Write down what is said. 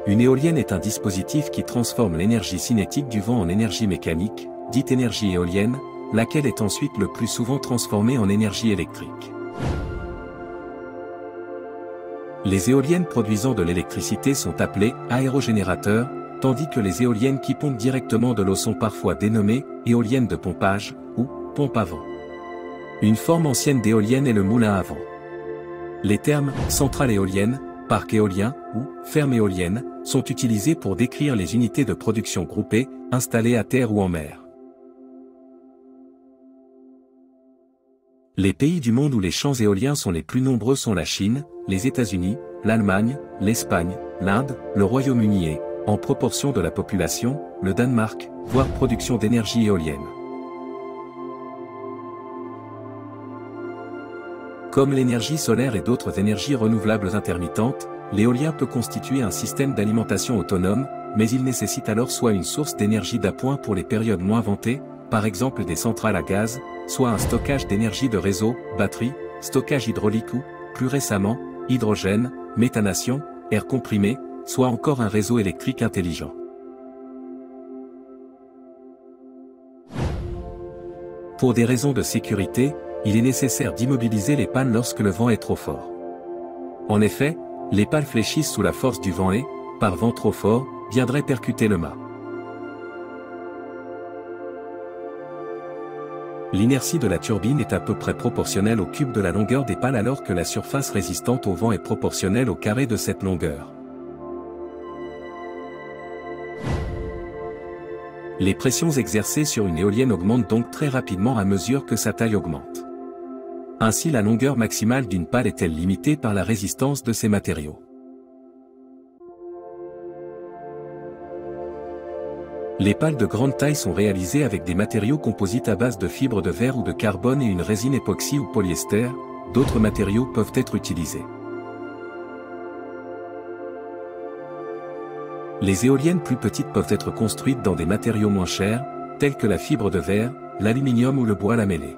Une éolienne est un dispositif qui transforme l'énergie cinétique du vent en énergie mécanique, dite énergie éolienne, laquelle est ensuite le plus souvent transformée en énergie électrique. Les éoliennes produisant de l'électricité sont appelées aérogénérateurs, tandis que les éoliennes qui pompent directement de l'eau sont parfois dénommées éoliennes de pompage ou pompe à vent. Une forme ancienne d'éolienne est le moulin à vent. Les termes centrale éolienne, parc éolien ou ferme éolienne sont utilisés pour décrire les unités de production groupées, installées à terre ou en mer. Les pays du monde où les champs éoliens sont les plus nombreux sont la Chine, les États-Unis, l'Allemagne, l'Espagne, l'Inde, le Royaume-Uni et, en proportion de la population, le Danemark, voire production d'énergie éolienne. Comme l'énergie solaire et d'autres énergies renouvelables intermittentes, l'éolien peut constituer un système d'alimentation autonome, mais il nécessite alors soit une source d'énergie d'appoint pour les périodes moins ventées, par exemple des centrales à gaz, soit un stockage d'énergie de réseau, batterie, stockage hydraulique ou, plus récemment, hydrogène, méthanation, air comprimé, soit encore un réseau électrique intelligent. Pour des raisons de sécurité, il est nécessaire d'immobiliser les pales lorsque le vent est trop fort. En effet, les pales fléchissent sous la force du vent et, par vent trop fort, viendraient percuter le mât. L'inertie de la turbine est à peu près proportionnelle au cube de la longueur des pales alors que la surface résistante au vent est proportionnelle au carré de cette longueur. Les pressions exercées sur une éolienne augmentent donc très rapidement à mesure que sa taille augmente. Ainsi la longueur maximale d'une pale est-elle limitée par la résistance de ses matériaux. Les pales de grande taille sont réalisées avec des matériaux composites à base de fibres de verre ou de carbone et une résine époxy ou polyester, d'autres matériaux peuvent être utilisés. Les éoliennes plus petites peuvent être construites dans des matériaux moins chers, tels que la fibre de verre, l'aluminium ou le bois lamellé.